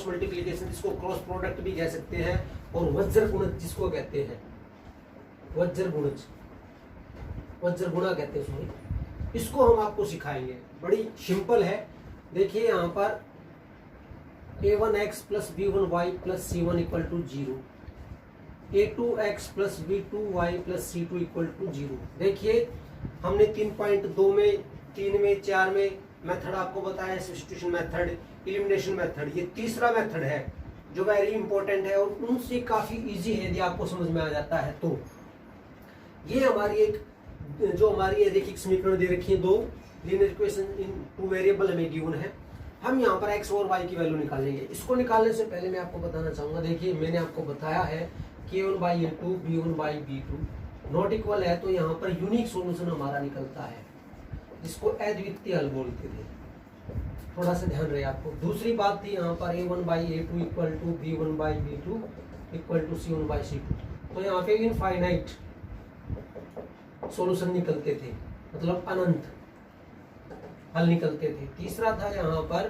Cross multiplication जिसको cross product भी कह सकते हैं, और वज्र गुणज जिसको कहते हैं, वज्र गुणा कहते हैं, सॉरी, इसको हम आपको सिखाएंगे। बड़ी सिंपल है। देखिए यहाँ पर a1x plus b1y plus c1 equal to 0, a2x plus b2y plus c2 equal to 0। देखिए हमने 3.2 में, 3 में, 4 में मेथड आपको बताया, सब्स्टिट्यूशन मेथड, एलिमिनेशन मेथड। ये तीसरा मेथड है जो वेरी इंपॉर्टेंट है और उनसे काफी इजी है यदि आपको समझ में आ जाता है तो। ये हमारी एक जो हमारी देखिए समीकरण दे रखी है, दो linear equation in two variable हमें गिवन है। हम यहाँ पर x और y की वैल्यू निकालेंगे। इसको निकालने से पहले मैं आपको बताना चाहूंगा, देखिए मैंने आपको बताया है k1/a2 b1/b2 नॉट इक्वल है, तो यहाँ पर यूनिक सॉल्यूशन हमारा निकलता है जिसको अद्वितीय हल बोलते थे। थोड़ा सा ध्यान रहे आपको। दूसरी बात थी यहाँ पर a1/a2 equal to b1/b2 equal to c1/c2, तो यहाँ पे इनफाइनाइट सॉल्यूशन निकलते थे, मतलब अनंत हल निकलते थे। तीसरा था यहाँ पर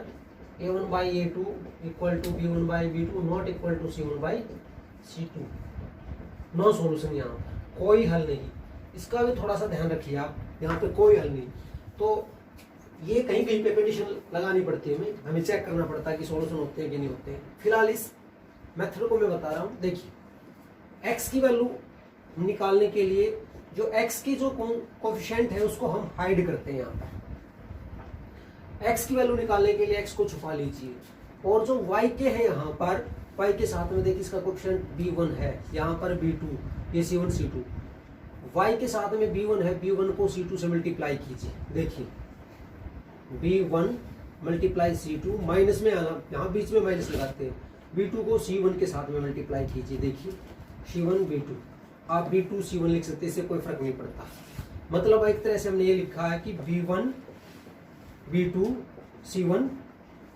a1/a2 equal to b1/b2 not equal to c1/c2, no solution, यहाँ पर कोई हल नहीं। इसका भी थोड़ा सा ध्यान रखिए आप, यहाँ पे कोई हल नहीं। तो ये कहीं कहीं पे कंडीशन लगानी पड़ती है, हमें चेक करना पड़ता है कि सॉल्यूशन होते हैं कि नहीं होते हैं। फिलहाल इस मेथड को मैं बता रहा हूँ। देखिए x की वैल्यू निकालने के लिए जो x की जो कोफिशिएंट है उसको हम हाइड करते हैं। यहाँ पर x की वैल्यू निकालने के लिए x को छुपा लीजिए, और जो y के है यहाँ पर y के साथ में देखिए इसका कोफिशिएंट b1 है, यहाँ पर b2, ये c1 c2, y के साथ में b1 है, b1 को c2 से मल्टीप्लाई कीजिए। देखिए b1 मल्टीप्लाई c2, माइनस में आना, यहाँ बीच में माइनस लगाते हैं, b2 को c1 के साथ में मल्टीप्लाई कीजिए। देखिए c1 b2, आप b2 c1 लिख सकते हैं, इससे कोई फर्क नहीं पड़ता। मतलब एक तरह से हमने ये लिखा है कि b1 b2 c1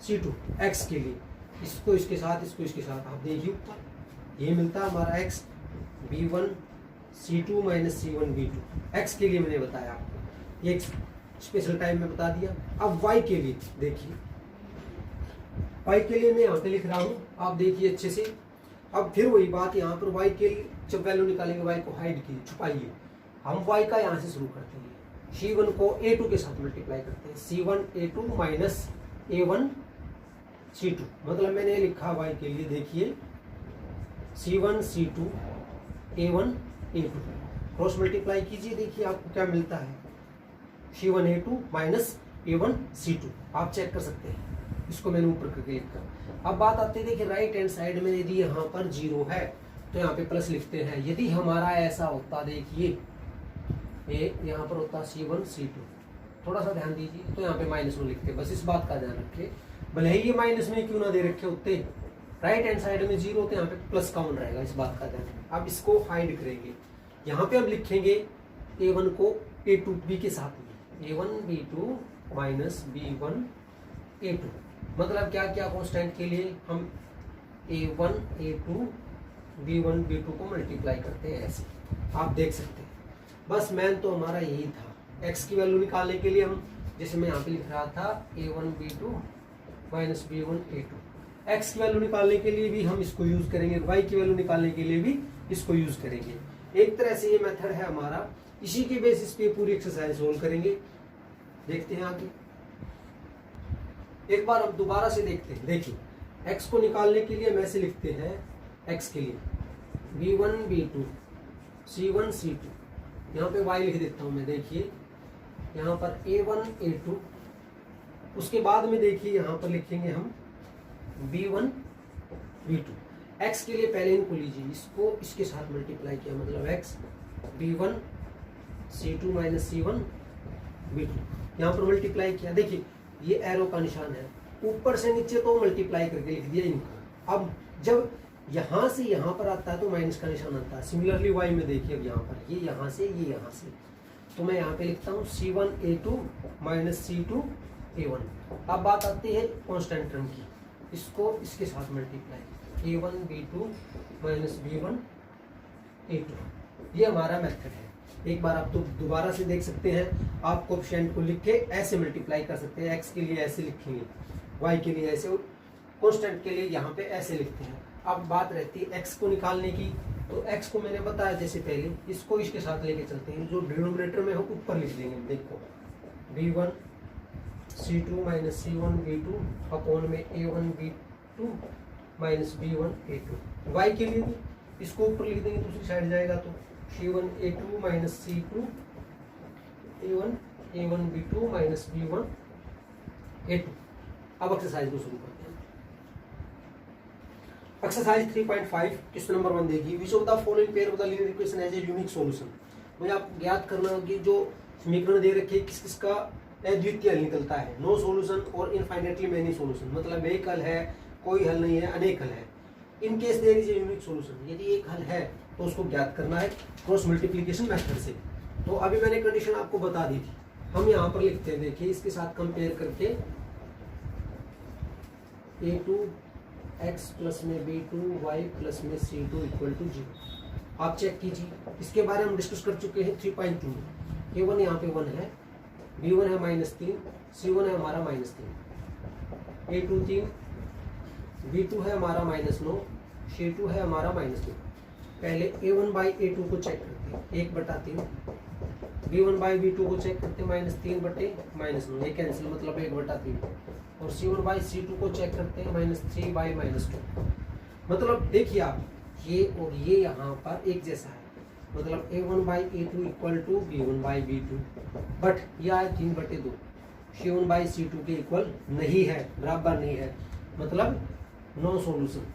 c2 x के लिए, इसको इसके साथ, इसको इसके साथ, आप देखिए ऊपर ये मिलता है हमारा x b1 c2 minus c1 b2। x के लिए मैंने बताया आपको, ये स्पेशल टाइम में बता दिया। अब y के लिए देखिए, y के लिए मैं यहाँ पे लिख रहा हूँ, आप देखिए अच्छे से। अब फिर वही बात, यहाँ पर y के लिए जब वैल्यू निकालेंगे y को हाइड कीजिए, छुपाइए। हम y का यहाँ से शुरू करते हैं, c1 को a2 के साथ मल्टीप्लाई करते हैं, c1 a2 minus a1 c2। मतलब मैंने लिखा y के लिए, देखिए c1 c2 a1 a2, cross multiply कीजिए, देखिए आपको क्या मिलता है, c1 a2 minus a1 c2। आप चेक कर सकते हैं, इसको मैंने ऊपर करके लिखा। अब बात आती है, देखिए राइट हैंड साइड में यदि यहाँ पर 0 है तो यहाँ पे प्लस लिखते हैं। यदि हमारा ऐसा होता, देखिए यहाँ पर होता c1 c2, थोड़ा सा ध्यान दीजिए, तो यहाँ पे -1 लिखते हैं। बस इस बात का ध्यान रखिए, भले ही ये माइनस में क्यों ना दे रखे होते, राइट हैंड साइड में 0 होते, यहाँ पे प्लस काउंट रहेगा, इस बात का ध्यान। अब इसको हाइड करेंगे, यहाँ पे हम लिखेंगे a1 को a2 b के साथ में, a1 b2 minus b1 a2। मतलब क्या क्या कांस्टेंट के लिए हम a1 a2 b1 b2 को मल्टीप्लाई करते हैं, ऐसे आप देख सकते हैं। बस मैन तो हमारा यही था। x की वैल्यू निकालने के लिए हम, जैसे मैं यहाँ पे लिख रहा था a1 b2 minus b1 a2, x की वैल्यू निकालने के लिए भी हम इसको यूज करेंगे, y की वैल्यू निकालने के लिए भी इसको यूज करेंगे। एक तरह से ये मेथड है हमारा, इसी के बेसिस पे पूरी एक्सरसाइज सोल्व करेंगे। देखते हैं आगे, एक बार हम दोबारा से देखते हैं। देखिए x को निकालने के लिए हम ऐसे लिखते हैं, x के लिए b1 b2 c1 c2, यहाँ पे y लिख देता हूँ मैं। देखिए यहाँ पर a1 a2, उसके बाद में देखिए यहाँ पर लिखेंगे हम b1 b2। x के लिए पहले इनको लीजिए, इसको इसके साथ मल्टीप्लाई किया, मतलब x b1 c2 minus c1 b2, यहाँ पर मल्टीप्लाई किया। देखिए ये एरो का निशान है, ऊपर से नीचे तो मल्टीप्लाई करके लिख दिया इनको। अब जब यहाँ से यहाँ पर आता है तो माइनस का निशान आता है। सिमिलरली y में देखिए, अब यहाँ पर ये यहाँ से, ये यहाँ से, तो मैं यहाँ पे लिखता हूँ c1 a2 minus c2 a1। अब बात आती है कांस्टेंट टर्म की, इसको इसके साथ multiply, a1 b2 minus b1 a2। ये हमारा मेथड है। एक बार आप तो दोबारा से देख सकते हैं, आप कोएफिशिएंट को लिख के ऐसे मल्टीप्लाई कर सकते हैं। x के लिए ऐसे लिखेंगे, y के लिए ऐसे, कांस्टेंट के लिए यहाँ पे ऐसे लिखते हैं। अब बात रहती है x को निकालने की, तो x को मैंने बताया जैसे पहले, इसको इसके साथ लेके चलते हैं, जो डिनोमिनेटर में हो ऊपर लिख देंगे। देखो b1 c2 minus c1 b2 upon में a1 b2 minus b1 a2। y के लिए भी इसको ऊपर लिख देंगे, दूसरी साइड जाएगा तो c1 a2 minus c2 a1 b2 minus b1 a2। अब एक्सरसाइज को शुरू करते हैं। एक्सरसाइज 3.5 क्वेश्चन नंबर 1 देखिए, which of the following pair of the linear equation has a unique solution. मुझे आप ज्ञात करना होगी जो समीकरण दे रखे किस किस का अद्वितीय हल निकलता है। नो सॉल्यूशन और इनफाइनाइटली मेनी सॉल्यूशन, मतलब एक हल है, कोई हल नहीं है, अनेक हल है। In case there is a unique solution, यदि एक हल है तो उसको ज्ञात करना है क्रॉस मल्टीप्लिकेशन मेथड से। तो अभी मैंने कंडीशन आपको बता दी थी, हम यहाँ पर लिखते हैं, देखिए इसके साथ कंपेयर करके a2x प्लस में b2y प्लस में c2 इक्वल टू 0। आप चेक कीजिए, इसके बारे में हम डिस्कस कर चुके हैं 3.2 में। a1 यहाँ पे 1 है, b1 है -3, c1 है हमारा -3, a2 3, b2 है हमारा -9, c2 है हमारा -2। पहले a1 बाई a2 को चेक करते हैं, 1/3, b1 बाई b2 को चेक करते हैं -3 बटे -9, ये कैंसिल मतलब 1/3, और c1 बाई c2 को चेक करते हैं -3 बाई -2। मतलब देखिए आप, ये और ये यहाँ पर एक जैसा है, मतलब a1 by a2 equal to b1 by b2, but यह है 3/2, c1 बाई c2 के इक्वल नहीं है, बराबर नहीं है, मतलब नो सॉल्यूशन,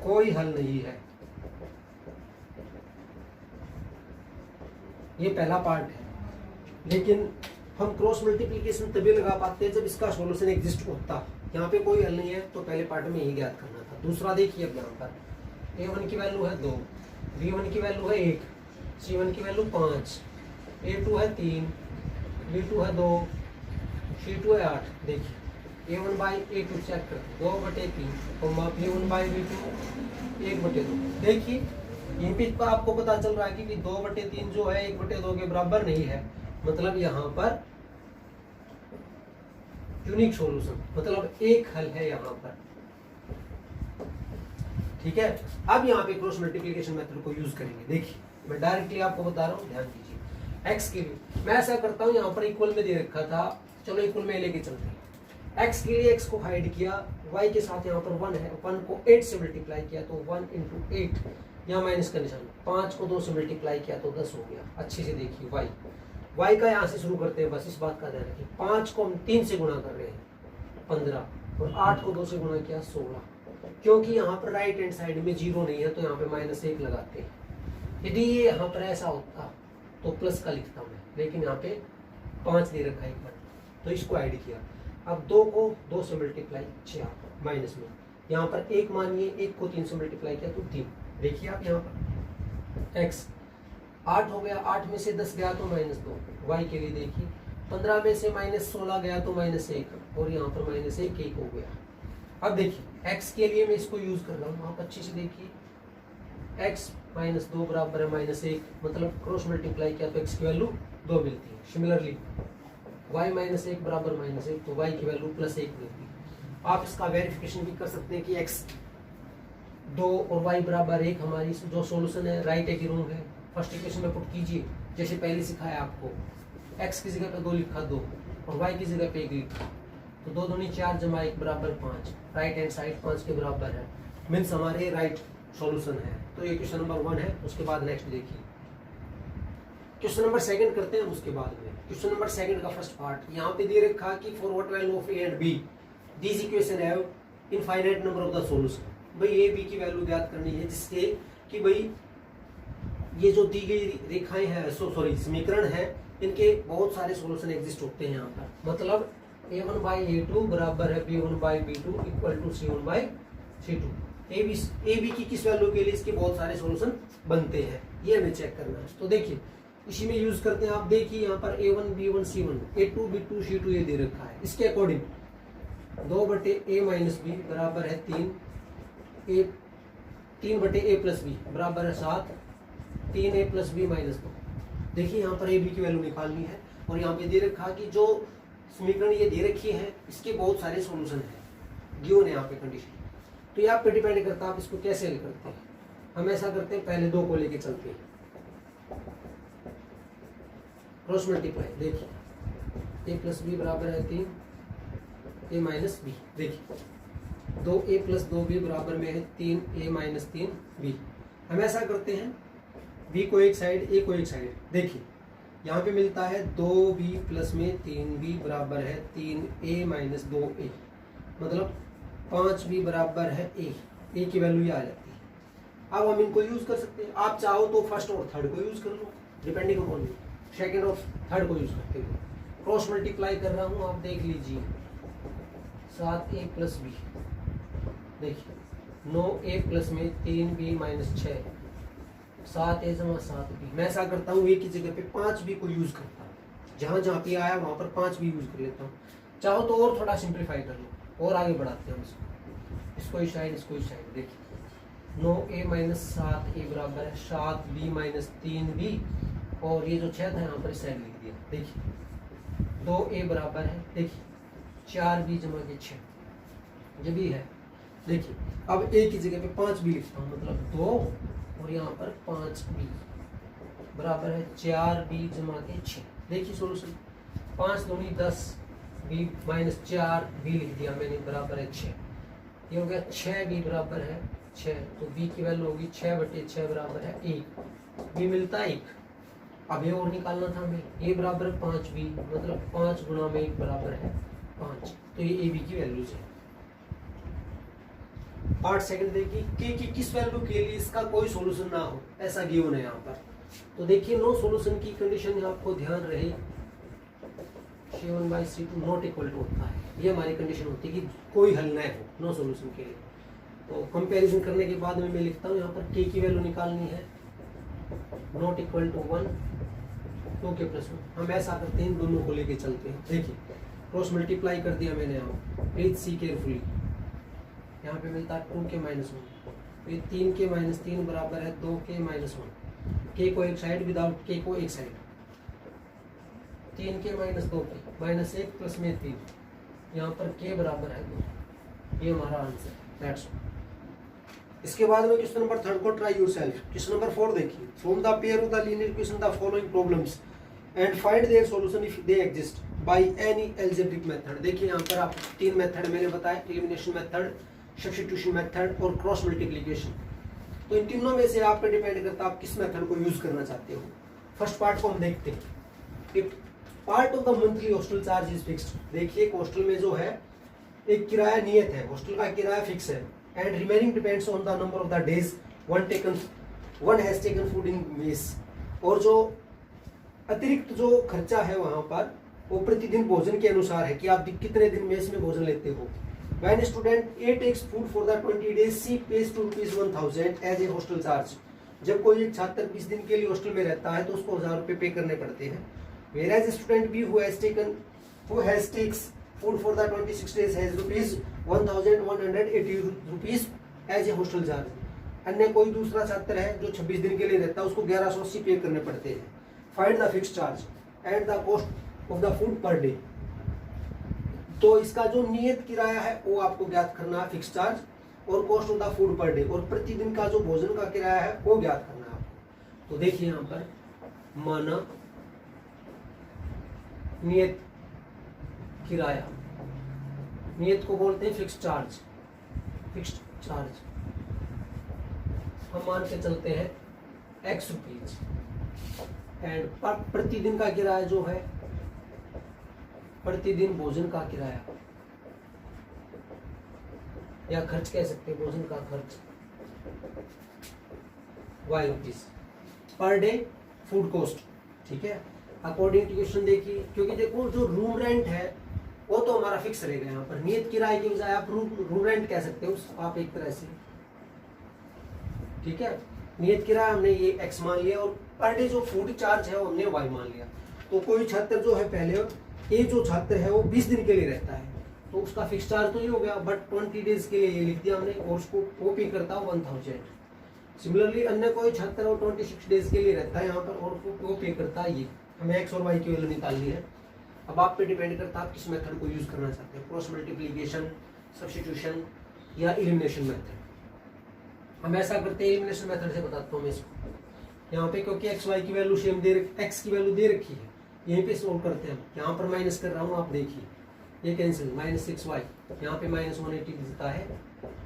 कोई हल नहीं है। ये पहला पार्ट है, लेकिन हम क्रॉस मल्टीप्लिकेशन तभी लगा पाते हैं जब इसका सॉल्यूशन एग्जिस्ट होता। यहाँ पे कोई हल नहीं है तो पहले पार्ट में यही ज्ञात करना था। दूसरा देखिए, अब यहाँ पर a1 की वैल्यू है 2, b1 की वैल्यू है 1, c1 की वैल्यू 5, a2 है 3, b2 है 2, c2 है 8। देखिए a1 बाई a2 चेक करते 2/3, b1 बाई b2 1/2। देखिए यहाँ पे आपको पता चल रहा है कि 2/3 जो है 1/2 के बराबर नहीं है, मतलब यहाँ पर यूनिक सॉल्यूशन, मतलब एक हल है यहाँ पर। ठीक है, अब यहाँ पे क्रॉस मल्टीप्लिकेशन मेथड को यूज करेंगे। देखिए मैं डायरेक्टली आपको बता रहा हूँ, ध्यान दीजिए। एक्स के लिए मैं ऐसा करता हूँ, यहाँ पर इक्वल में दे रखा था, चलो इक्वल में लेके चलते हैं। एक्स के लिए एक्स को हाइड किया, वाई के साथ यहाँ पर 1 है, 1 को 8 से मल्टीप्लाई किया तो 1 × 8, यहाँ माइनस का निशान, 5 को 2 से मल्टीप्लाई किया तो 10 हो गया। अच्छे से देखिए, वाई का यहाँ से शुरू करते हैं, बस इस बात का ध्यान रखिए। 5 को हम 3 से गुणा कर रहे हैं 15, और 8 को 2 से गुणा किया 16। क्योंकि यहाँ पर राइट हैंड साइड में 0 नहीं है तो यहाँ पे -1 लगाते हैं। यदि ये यहाँ पर ऐसा होता तो प्लस का लिखता मैं, लेकिन यहाँ पे 5 दे रखा है एक बार, तो इसको ऐड किया। अब 2 को 2 से मल्टीप्लाई 6 माइनस में, यहाँ पर 1 मानिए, 1 को 3 से मल्टीप्लाई किया तो 3। देखिए आप यहाँ पर एक्स 8 हो गया, 8 में से 10 गया तो -2। वाई के लिए देखिए 15 में से -16 गया तो -1, और यहाँ पर -1 1 हो गया। अब देखिए x के लिए मैं इसको यूज कर रहा हूँ, आप अच्छे से देखिए, x -2 बराबर है -1, मतलब क्रॉस मल्टीप्लाई किया तो x की वैल्यू 2 मिलती है। सिमिलरली y -1 बराबर -1, तो y की वैल्यू +1 मिलती है। आप इसका वेरिफिकेशन भी कर सकते हैं कि x 2 और y बराबर 1 हमारी जो सॉल्यूशन है राइट है कि रॉन्ग है। फर्स्ट इक्वेशन में पुट कीजिए, जैसे पहले सिखाया आपको, x की जगह पे 2 लिखा 2 और y की जगह पे 1 लिखा, तो 2 दूनी 4 जमा 1 बराबर 5, राइट हैंड साइड 5 के बराबर है, मीन्स हमारे राइट सॉल्यूशन है। तो ये क्वेश्चन नंबर 1 है। उसके बाद नेक्स्ट देखिए क्वेश्चन नंबर 2 करते हैं उसके बाद में। क्वेश्चन नंबर 2 का फर्स्ट पार्ट यहाँ पे दे रखा कि for what value of a and b this equation have infinite number of the solution. भाई a b की वैल्यू ज्ञात करनी है, जिससे कि भाई ये जो दी गई रेखाएं हैं, सॉरी समीकरण है, इनके बहुत सारे सॉल्यूशन एग्जिस्ट होते हैं यहाँ पर। मतलब a1 बाई a2 बराबर है b1 by b2 equal to c1 by c2। A B की किस वैल्यू के लिए इसके बहुत सारे सॉल्यूशन बनते हैं, ये हमें चेक करना है। तो देखिए इसी में यूज करते हैं। आप देखिए यहाँ पर a1 b1 c1 a2 b2 c2 ये दे रखा है। इसके अकॉर्डिंग 2/a माइनस बी बराबर है 3, 3/a प्लस बी बराबर है 7, 3a प्लस बी माइनस 2। देखिए यहाँ पर ए बी की वैल्यू निकालनी है, और यहाँ पे दे रखा कि जो समीकरण ये दे रखी है, इसके बहुत सारे सॉल्यूशन है, गिवन है यहाँ पे कंडीशन। तो ये आप पे डिपेंड करता है आप इसको कैसे हल करते हैं। हम ऐसा करते हैं, पहले 2 को लेके चलते हैं, क्रॉस मल्टीप्लाई। देखिए a प्लस बी बराबर है 3 a माइनस बी। देखिए 2a प्लस 2b बराबर में है 3a माइनस 3b। हम ऐसा करते हैं, b को एक साइड, a को एक साइड। देखिए यहाँ पे मिलता है 2b प्लस में 3b बराबर है 3a माइनस 2a, मतलब 5b बराबर है a की वैल्यू ये आ जाती है। अब हम इनको यूज कर सकते हैं, आप चाहो तो फर्स्ट और थर्ड को यूज कर लो, डिपेंडिंग अपॉन यू, सेकेंड और थर्ड को यूज करते हो। क्रॉस मल्टीप्लाई कर रहा हूँ, आप देख लीजिए 7a प्लस बी। देखिए 9a प्लस में 3b माइनस 6, 7a जमा 7b। मैं ऐसा करता हूँ, एक ही जगह पे 5b को यूज करता हूँ, जहाँ जहाँ पे आया वहां पर 5b यूज कर लेता हूँ। चाहो तो और थोड़ा सिंप्लीफाई कर लो और आगे बढ़ाते हैं इसको इस साइड, इसको इस साइड। देखिए 9a माइनस 7a बराबर है 7b माइनस 3b, और ये जो 6 था यहाँ पर इस साइड लिख दिया। देखिए 2a बराबर है, देखिए 4b जमा के 6 जब भी है। देखिए अब एक ही जगह पे 5b लिखता हूँ, मतलब 2 और यहाँ पर 5b बराबर है 4b जमा के 6। देखिए सोल्यूशन 5 दूनी 10, b माइनस 4b लिख दिया मैंने बराबर है 6। ये हो गया 6b बराबर है 6, तो b की वैल्यू होगी 6/6 बराबर है 1, b मिलता है 1। अब ये और निकालना था हमें, a बराबर है 5b, मतलब 5 गुणा में 1 बराबर है 5, तो ये a b की वैल्यूज है। पार्ट सेकंड देखिए, k की किस वैल्यू के लिए इसका कोई सॉल्यूशन ना हो, ऐसा गिवन है यहाँ पर। तो देखिए नो सॉल्यूशन की कंडीशन आपको ध्यान रहे, C1/C2 नॉट इक्वल टू होता है, ये हमारी कंडीशन होती है कि कोई हल ना हो नो सॉल्यूशन के लिए। तो कंपैरिजन करने के बाद में मैं लिखता हूँ यहाँ पर k की वैल्यू निकालनी है नॉट इक्वल टू 1, 2 के प्लस 1। हम ऐसा करते हैं, इन दोनों को लेके चलते हैं। देखिए क्रॉस मल्टीप्लाई कर दिया मैंने यहाँ, प्लीज सी केयरफुली। यहाँ पे मिलता है 2k माइनस 1, ये 3k माइनस 3 बराबर है 2k माइनस 1। k को एक साइड, विदाउट k को एक side, 3k minus 2k minus 1 plus में 3, यहाँ पर k बराबर है 2। ये हमारा आंसर, दैट्स ऑल। इसके बाद में क्वेश्चन नंबर 3 को ट्राई योरसेल्फ। क्वेश्चन नंबर 4 देखिए, from the pair of the linear equation the following problems and find their solution if they exist by any algebraic method. देखिए यहाँ पर आप 3 मेथड मैंने बताया, एलिमिनेशन मेथड, सब्स्टिट्यूशन मेथड और cross multiplication. तो इन तीनों में से आप पे डिपेंड करता है आप किस मेथड को यूज करना चाहते हो। फर्स्ट पार्ट को हम देखते हैं, part of the monthly hostel charge is fixed. देखिए हॉस्टल में जो है एक किराया नियत है, हॉस्टल का किराया फिक्स है, and remaining depends on the number of the days one has taken food in mess. और जो अतिरिक्त जो खर्चा है वहां पर वो प्रतिदिन भोजन के अनुसार है कि आप कितने दिन मेस में भोजन लेते हो। When a student A takes food for the 20 days, she pays ₹1,000 as a hostel charge. जब कोई एक छात्र 20 दिन के लिए हॉस्टल में रहता है तो उसको 1,000 रुपए पे करने पड़ते हैं। Whereas student B who has takes food for the 26 days has ₹1,180 as a hostel charge. अन्य कोई दूसरा छात्र है जो 26 दिन के लिए रहता है, उसको 1180 पे करने पड़ते हैं। Find the fixed charge and the cost of the food per day. तो इसका जो नियत किराया है वो आपको ज्ञात करना है, फिक्स चार्ज, और cost of the food per day, और प्रतिदिन का जो भोजन का किराया है वो ज्ञात करना है आपको। तो देखिए यहाँ पर माना नियत किराया, नियत को बोलते हैं फिक्स चार्ज, फिक्स्ड चार्ज। हम मान के चलते हैं X रुपीज, एंड प्रतिदिन का किराया जो है, प्रतिदिन भोजन का किराया या खर्च कह सकते हैं, भोजन का खर्च Y rupees per day food cost. ठीक है, अकॉर्डिंग टू क्वेश्चन देखिए, क्योंकि देखो जो रूम रेंट है वो तो हमारा फिक्स रहेगा। यहाँ पर नियत किराए की बजाय आप रूम रेंट कह सकते हो आप एक तरह से। ठीक है, नियत किराया हमने ये X मान लिया और पर डे जो फूड चार्ज है वो हमने Y मान लिया। तो कोई छात्र जो है पहले ये जो छात्र है वो 20 दिन के लिए रहता है तो उसका फिक्स चार्ज तो ये हो गया, बट 20 डेज के लिए ये लिख दिया हमने और उसको वो पे करता है 1000। सिमिलरली अन्य कोई छात्र वो 26 डेज के लिए रहता है यहाँ पर और वो पे करता है ये। हमें X और Y की वैल्यू निकालनी है। अब आप पे डिपेंड करता है आप किस मेथड को यूज करना चाहते हैं, क्रॉस मल्टीप्लिकेशन, सब्स्टिट्यूशन या एलिमिनेशन मेथड। हम ऐसा करते हैं, एलिमिनेशन मेथड से बताता हूँ मैं इसको। यहाँ पे क्योंकि एक्स वाई की वैल्यू सेम एक्स की वैल्यू दे रखी है, यहीं पे सोल्व करते हैं। यहाँ पर माइनस कर रहा हूँ, आप देखिए ये कैंसिल, -6y, यहाँ पे -180 मिलता है।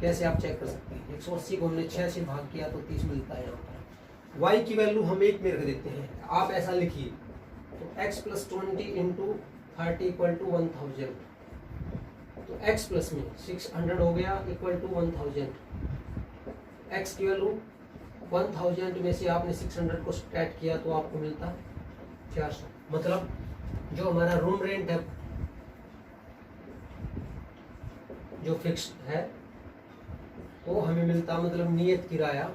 कैसे आप चेक कर सकते हैं, 180 को हमने 6 से भाग किया तो 30 मिलता है। यहाँ पर y की वैल्यू हम 1 में रख देते हैं, आप ऐसा लिखिए, तो x + 20 × 30 = 1000। तो x प्लस में 600 हो गया इक्वल टू 1000। x की वैल्यू 1000 में से आपने 600 को सब्ट्रैक्ट किया तो आपको मिलता 400। मतलब जो हमारा रूम रेंट है जो फिक्स्ड है वो हमें मिलता, मतलब नियत किराया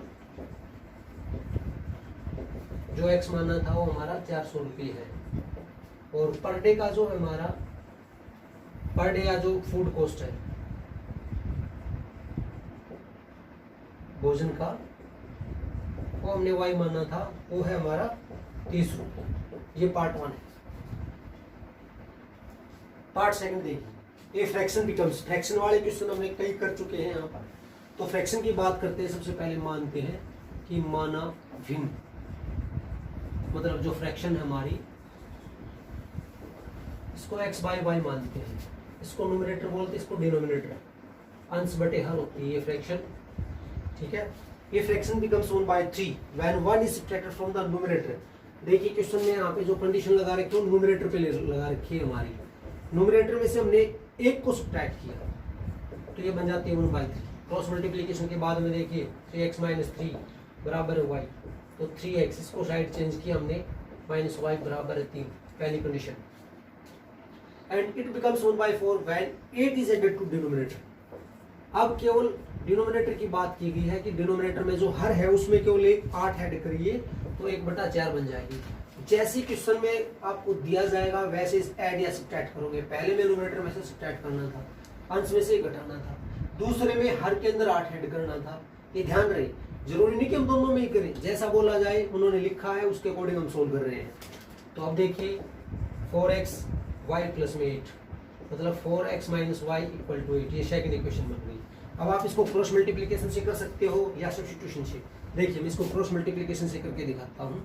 जो x माना था वो हमारा 400 रुपये है। और पर डे का जो हमारा पर डे या जो फूड कॉस्ट है भोजन का, वो हमने y माना था, वो है हमारा 30 रुपये। ये पार्ट 1 है। पार्ट 2 देखिए, ये फ्रैक्शन बिकम्स, फ्रैक्शन वाले क्वेश्चन हमने कई कर चुके हैं यहाँ पर। तो फ्रैक्शन की बात करते हैं, सबसे पहले मानते हैं कि माना भिन्न, मतलब जो फ्रैक्शन है हमारी, इसको x/y मानते हैं, इसको न्यूमरेटर बोलते हैं, इसको डिनोमिनेटर, अंश बटे हर होती है ये फ्रैक्शन। ठीक है, ये fraction becomes 1/3 when 1 is subtracted from the numerator. देखिए क्वेश्चन में यहाँ पे जो कंडीशन लगा रखी है न्यूमरेटर पे लगा रखी है हमारी, न्यूमरेटर में से हमने एक को सब्ट्रैक्ट किया तो ये बन जाती है 1/3। क्रॉस मल्टीप्लिकेशन के बाद में देखिए 3x - 3 बराबर है y, तो 3x, इसको साइड चेंज किया हमने, -y बराबर है 3, पहली condition. And it becomes 1/4 when 8 is added to denominator. अब केवल डिनोमिनेटर की बात की गई है कि डिनोमिनेटर में जो हर है उसमें केवल एक 8 ऐड करिए तो 1/4 बन जाएगी। जैसे क्वेश्चन में आपको दिया जाएगा वैसे ऐड या सब्ट्रैक्ट करोगे। पहले में न्यूमरेटर में से सब्ट्रैक्ट करना था, अंश में से घटाना था, दूसरे में हर के अंदर 8 ऐड करना था। ये ध्यान रहे, जरूरी नहीं कि हम दोनों में ही करें, जैसा बोला जाए उन्होंने लिखा है उसके अकॉर्डिंग हम सोल्व कर रहे हैं। तो अब देखिए 4x y + 8, मतलब 4x - y = 8, ये सेकंड इक्वेशन बन गई। अब आप इसको क्रॉस मल्टीप्लिकेशन से कर सकते हो या सब्स्टिट्यूशन से। देखिए मैं इसको क्रॉस मल्टीप्लिकेशन से करके दिखाता हूँ।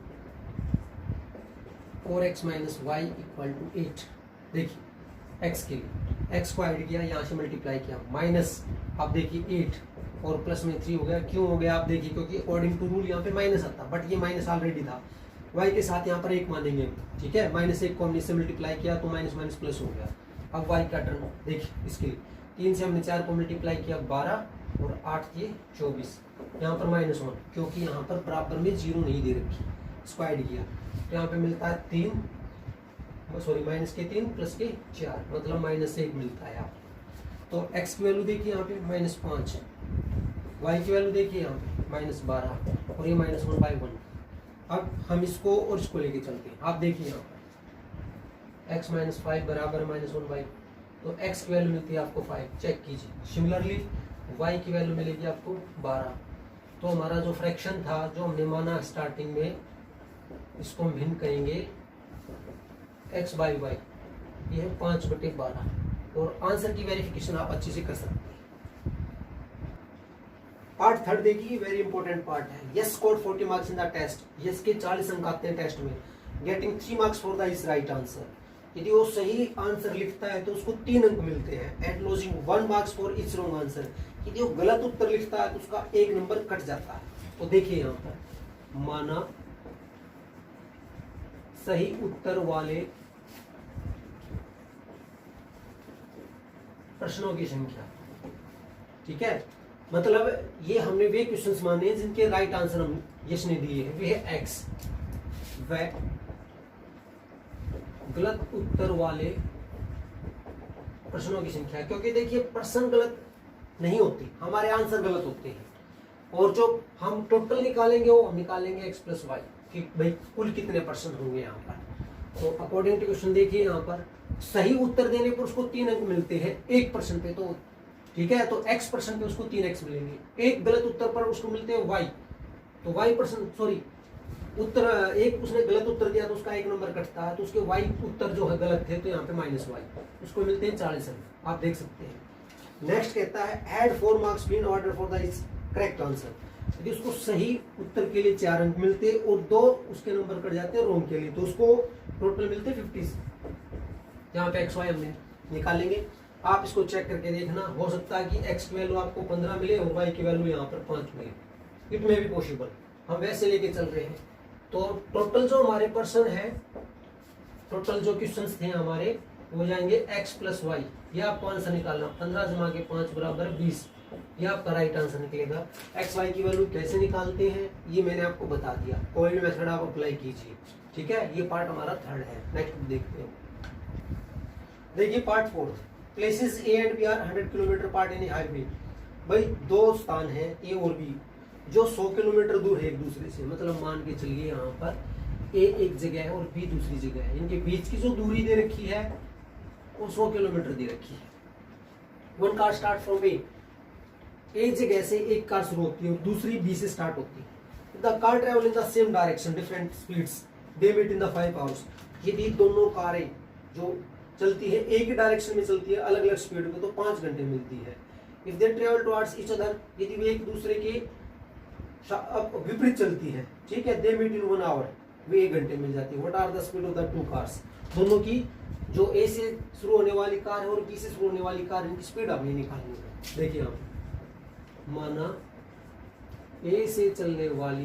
4x - y = 8, देखिए x के लिए x को ऐड किया, यहाँ से मल्टीप्लाई किया, माइनस, आप देखिए 8 और प्लस में 3 हो गया। क्यों हो गया आप देखिए, क्योंकि अकॉर्डिंग टू रूल यहाँ पे माइनस आता, बट ये माइनस ऑलरेडी था। y के साथ यहाँ पर 1 मानेंगे, ठीक है, -1 को हमने इससे मल्टीप्लाई किया तो माइनस प्लस हो गया। अब y का टर्म देखिए, इसके लिए 3 से हमने 4 को मल्टीप्लाई किया 12 और 8 किए 24, यहाँ पर -1, क्योंकि यहाँ पर बराबर में 0 नहीं दे रखी, इसको ऐड किया तो यहाँ पे मिलता है 3 प्लस के 4, मतलब -1 मिलता है यहाँ पे। तो x की वैल्यू देखिए यहाँ पे -5, y की वैल्यू देखिए यहाँ पे -12 और ये -1/1। अब हम इसको और इसको लेके चलते हैं। आप देखिए यहाँ पर x - 5 बराबर -1/, तो x की वैल्यू मिलती है आपको 5, चेक कीजिए। सिमिलरली y की वैल्यू मिलेगी आपको 12। तो हमारा जो फ्रैक्शन था जो हमने माना स्टार्टिंग में, इसको हम भिन्न करेंगे x/y, ये है 5/12। और आंसर की वेरिफिकेशन आप अच्छे से कर सकते हैं। पार्ट 3 देखिए, वेरी इंपॉर्टेंट पार्ट है। Yes scored 40 marks in the test, yes के 40 अंक आते हैं टेस्ट में, getting 3 marks for the is right answer. यदि वो सही आंसर लिखता है तो उसको 3 अंक मिलते हैं, and lodging 1 marks for each wrong answer. यदि वो गलत उत्तर लिखता है तो उसका 1 नंबर कट जाता है। तो देखिए यहाँ पर माना सही उत्तर वाले प्रश्नों की संख्या, ठीक है, मतलब ये हमने वे क्वेश्चंस माने जिनके राइट आंसर हम यस ने दिए हैं, वे है x। व गलत उत्तर वाले प्रश्नों की संख्या, क्योंकि देखिए प्रश्न गलत नहीं होते, हमारे आंसर गलत होते हैं। और जो हम टोटल निकालेंगे वो हम निकालेंगे x + y कि भाई कुल कितने प्रश्न होंगे यहाँ पर। तो अकॉर्डिंग टू क्वेश्चन देखिए यहाँ पर सही उत्तर देने पर उसको 3 अंक मिलते हैं 1 प्रश्न पे, तो ठीक है, तो x प्रश्न पे उसको 3x मिलेंगे। एक गलत उत्तर पर उसको मिलते हैं y, तो y प्रश्न उत्तर एक उसने गलत उत्तर दिया तो उसका 1 नंबर कटता है, तो उसके y उत्तर जो है गलत थे तो यहाँ पे -y, उसको मिलते हैं 40 अंक, आप देख सकते हैं। नेक्स्ट कहता है add 4 marks in order for the correct answer. यदि उसको सही उत्तर के लिए 4 अंक मिलते और 2 उसके नंबर कट जाते हैं रॉन्ग के लिए, तो उसको टोटल मिलते 50। यहाँ पे XY हमने निकालेंगे, आप इसको चेक करके देखना, हो सकता है कि x की वैल्यू आपको 15 मिले और y की वैल्यू यहाँ पर 5 मिले, इट में भी पॉसिबल, हम वैसे लेके चल रहे हैं। तो टोटल जो हमारे पर्सन है, टोटल जो क्वेश्चंस थे हमारे वो जाएंगे x प्लस वाई, ये आपको आंसर निकालना, 15 जमा के 5 बराबर 20, ये आपका राइट आंसर निकलेगा। एक्स वाई की वैल्यू कैसे निकालते हैं ये मैंने आपको बता दिया, कोई भी मेथड आप अप्लाई कीजिए, ठीक है। ये पार्ट हमारा 3rd है। नेक्स्ट देखते हैं, देखिए part 4th, places A and B are 100 kilometre part in highway. भाई 2 स्थान है ए और बी जो 100 किलोमीटर दूर है एक दूसरे से, मतलब मान के चलिए यहाँ पर ए एक जगह है और बी दूसरी जगह है, इनके बीच की जो दूरी दे रखी है वो 100 किलोमीटर दे रखी है। वन कार स्टार्ट फ्रॉम ए, एक जगह से एक कार शुरू होती है और दूसरी बी से स्टार्ट होती है। The car travel in the same direction different speeds, they meet in the 5 hours. यदि दोनों कारें जो चलती है एक ही डायरेक्शन में चलती है अलग अलग स्पीड में, तो 5 घंटे मिलती है। If they travel towards each other, यदि वे एक दूसरे के विपरीत चलती है, ठीक है, दे मीट इन 1 आवर, वे 1 घंटे मिल जाती है। What are the speed of the 2 cars, दोनों की जो ए से शुरू होने वाली कार है और बी से शुरू होने वाली कार, इनकी स्पीड हमें निकालनी है। देखिए आप, माना ए से चलने वाली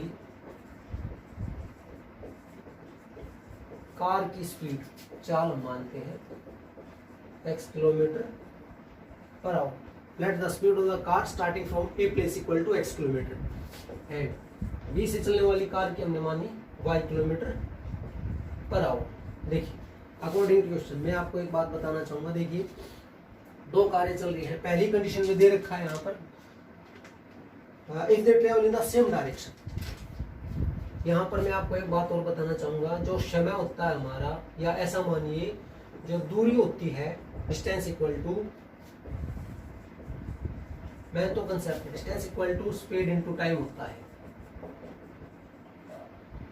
कार की स्पीड, चाल हम मानते हैं x kilometre per hour. Let the speed of the car starting from A place equal to x kilometre, and B से चलने वाली कार की हमने मानी y किलोमीटर पर आवर। देखिए अकॉर्डिंग टू क्वेश्चन मैं आपको एक बात बताना चाहूंगा, देखिए 2 कारें चल रही हैं, पहली कंडीशन में दे रखा है यहाँ पर if they travel in the same direction. यहाँ पर मैं आपको एक बात और बताना चाहूंगा, जो समय होता है हमारा, या ऐसा मानिए जो दूरी होती है, डिस्टेंस इक्वल टू, मैं तो concept distance equal to speed into time होता है।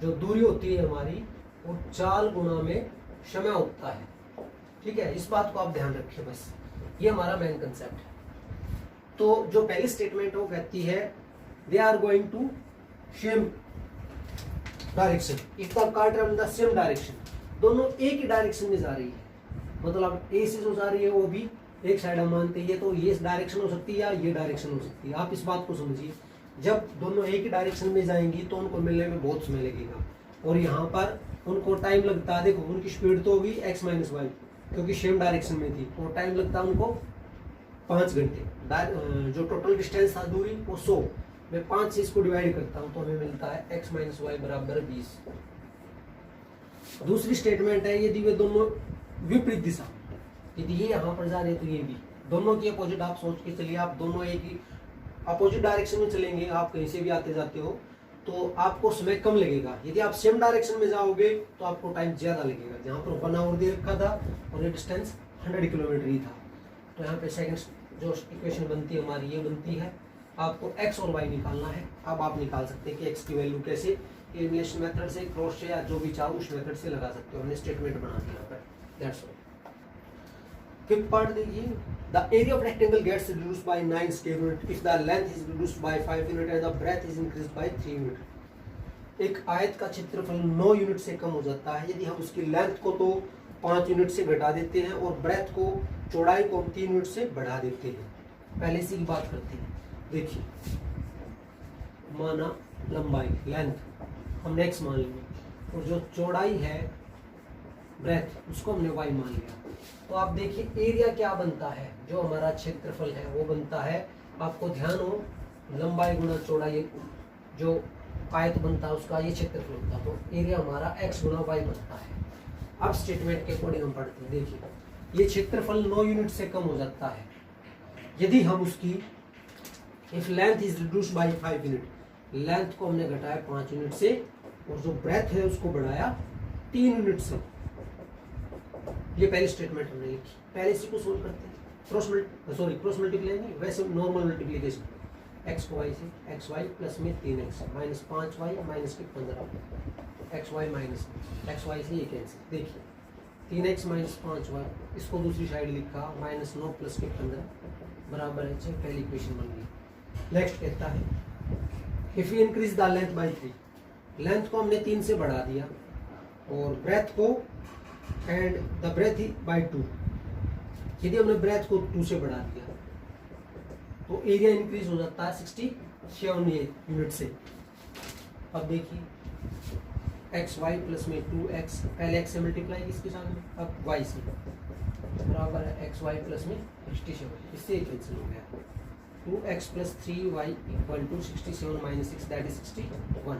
जो दूरी होती है हमारी वो चाल गुणा में समय होता है, ठीक है, इस बात को आप ध्यान रखिए, बस ये हमारा मेन कंसेप्ट है। तो जो पहली स्टेटमेंट वो कहती है they are going to same direction if the car travel in the same direction, दोनों एक ही डायरेक्शन में जा रही है, मतलब ए से जो जा रही है वो भी एक साइड हम मानते हैं, तो ये डायरेक्शन हो सकती है या ये डायरेक्शन हो सकती है। आप इस बात को समझिए, जब दोनों एक ही डायरेक्शन में जाएंगी तो उनको मिलने में बहुत समय लगेगा, और यहाँ पर उनको टाइम लगता है, देखो उनकी स्पीड तो होगी x माइनस वाई क्योंकि सेम डायरेक्शन में थी, और टाइम लगता है उनको 5 घंटे। जो टोटल डिस्टेंस था दूरी वो 100, मैं 5 से इसको डिवाइड करता हूँ तो हमें मिलता है x माइनस वाई बराबर 20। दूसरी स्टेटमेंट है यदि वे दोनों विपरीत दिशा, यदि ये यहाँ पर जा रहे तो ये भी, दोनों की अपोजिट आप सोच के चलिए, आप दोनों एक ही अपोजिट डायरेक्शन में चलेंगे, आप कहीं से भी आते जाते हो तो आपको समय कम लगेगा। यदि आप सेम डायरेक्शन में जाओगे तो आपको टाइम ज्यादा लगेगा। जहाँ पर 1 आवर दे रखा था और ये डिस्टेंस 100 किलोमीटर ही था, तो यहाँ पे सेकंड जो इक्वेशन बनती है हमारी ये बनती है, आपको x और y निकालना है। अब आप निकाल सकते हैं कि x की वैल्यू कैसे, एलिमिनेशन मेथड से, क्रॉस से, या जो भी चाहो उस मेथड से लगा सकते हो। हमने स्टेटमेंट बना दिया यहाँ पर, दैट्स ऑल। फिफ्थ पार्ट देखिए, the area of rectangle gets reduced by 9 square unit if the length is reduced by 5 unit and the breadth is increased by 3 unit. एक आयत का क्षेत्रफल 9 यूनिट से कम हो जाता है यदि हम उसकी लेंथ को तो 5 यूनिट से घटा देते हैं और ब्रेथ को, चौड़ाई को हम 3 यूनिट से बढ़ा देते हैं। पहले इसी की बात करते हैं। देखिए माना लंबाई लेंथ हमने x मान लिया और जो चौड़ाई है ब्रेथ उसको हमने y मान लिया, तो आप देखिए एरिया क्या बनता है, जो हमारा क्षेत्रफल है वो बनता है, आपको ध्यान हो, लंबाई गुणा चौड़ाई, जो आयत बनता है उसका ये क्षेत्रफल होता है, तो एरिया हमारा x गुणा y बनता है। अब स्टेटमेंट के अकॉर्डिंग हम पढ़ते हैं। देखिए ये क्षेत्रफल 9 यूनिट से कम हो जाता है यदि हम उसकी, if length is reduced by 5 unit, length को हमने घटाया 5 यूनिट से और जो ब्रेथ है उसको बढ़ाया 3 यूनिट से। ये पहली स्टेटमेंट हमने लिखी। पहले इसी को सोल्व करते हैं, क्रॉस मल्टीप्लाई नहीं, वैसे नॉर्मल मल्टीप्लिकेशन, x को y से, xy प्लस में 3x माइनस 5y माइनस के 15 x y minus x y से ये कैंसिल। देखिए 3x माइनस 5y, इसको दूसरी साइड लिखा माइनस 9 प्लस के 15 बराबर है 6। पहली इक्वेशन बन गई। नेक्स्ट कहता है if you increase the length by 3, length को हमने 3 से बढ़ा दिया और ब्रेथ को एंड द ब्रेथ बाई 2, यदि हमने ब्रेथ को 2 से बढ़ा दिया तो एरिया इंक्रीज हो जाता है 67 यूनिट से। अब देखिए एक्स वाई प्लस में 2x, पहले x से मल्टीप्लाई इसके साथ में, अब y से बराबर है एक्स वाई प्लस में 67, इससे कैंसिल हो गया। 2x plus 3y equal to 67 minus 6 that is 61।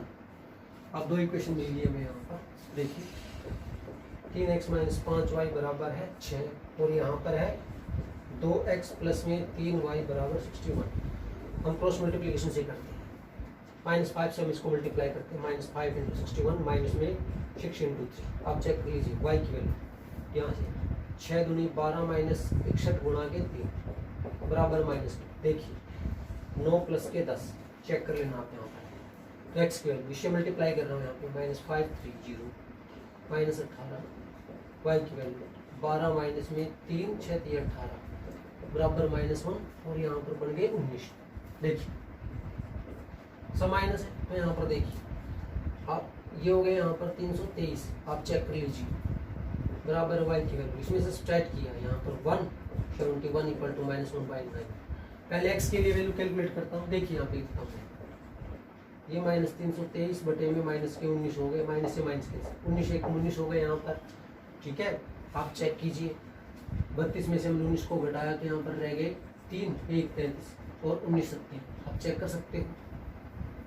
अब दो इक्वेशन मिल गई हमें यहाँ पर। देखिए 3x माइनस 5y बराबर है 6 और यहाँ पर है 2x प्लस में 3y बराबर 61। हम क्रॉस मल्टीप्लिकेशन से करते हैं, -5 से हम इसको मल्टीप्लाई करते हैं, -5 इंटू 61 माइनस में 6 इंटू 3। आप चेक कर लीजिए y की वैल्यू यहाँ से 6 दूनी 12 माइनस 61 गुणा के 3 बराबर माइनस। देखिए 9 प्लस के 10, चेक कर लेना आप यहाँ पर। तो x की वैल्यू इससे मल्टीप्लाई कर रहा हूँ यहाँ पे -530 माइनस 18, y की वैल्यू 12 माइनस में 3 6 3 18 बराबर -1 और यहाँ पर बन गए 19। देखिए सब माइनस है तो यहाँ पर देखिए आप ये हो गए यहाँ पर 323, आप चेक कर लीजिए बराबर y की वैल्यू इसमें से सब्ट्रैक्ट किया यहाँ पर 171 इक्वल टू -1/9। पहले x के लिए वैल्यू कैलकुलेट करता हूँ। देखिए यहाँ पे लिखता हूँ ये -323 बटे में माइनस के 19 हो गए, माइनस से माइनस के 19 एक 19 हो गए यहाँ पर। ठीक है, आप चेक कीजिए 32 में से हमने 19 को घटाया तो यहाँ पर रह गए 3 1 33 और 19 30, आप चेक कर सकते हो।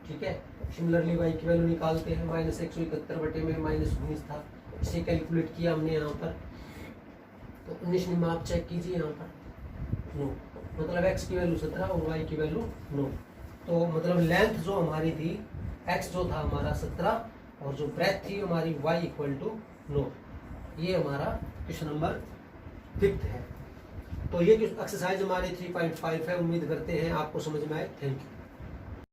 ठीक है, सिमिलरली y की वैल्यू निकालते हैं, -171 बटे में -19 था, इसे कैलकुलेट किया हमने यहाँ पर तो 19 में आप चेक कीजिए यहाँ पर 9, मतलब x की वैल्यू 17 और y की वैल्यू 9। तो मतलब लेंथ जो हमारी थी x जो था हमारा 17 और जो ब्रेथ थी हमारी y इक्वल टू 9। ये हमारा क्वेश्चन नंबर 5 है। तो ये एक्सरसाइज हमारी 3.5 है। उम्मीद करते हैं आपको समझ में आए। Thank you.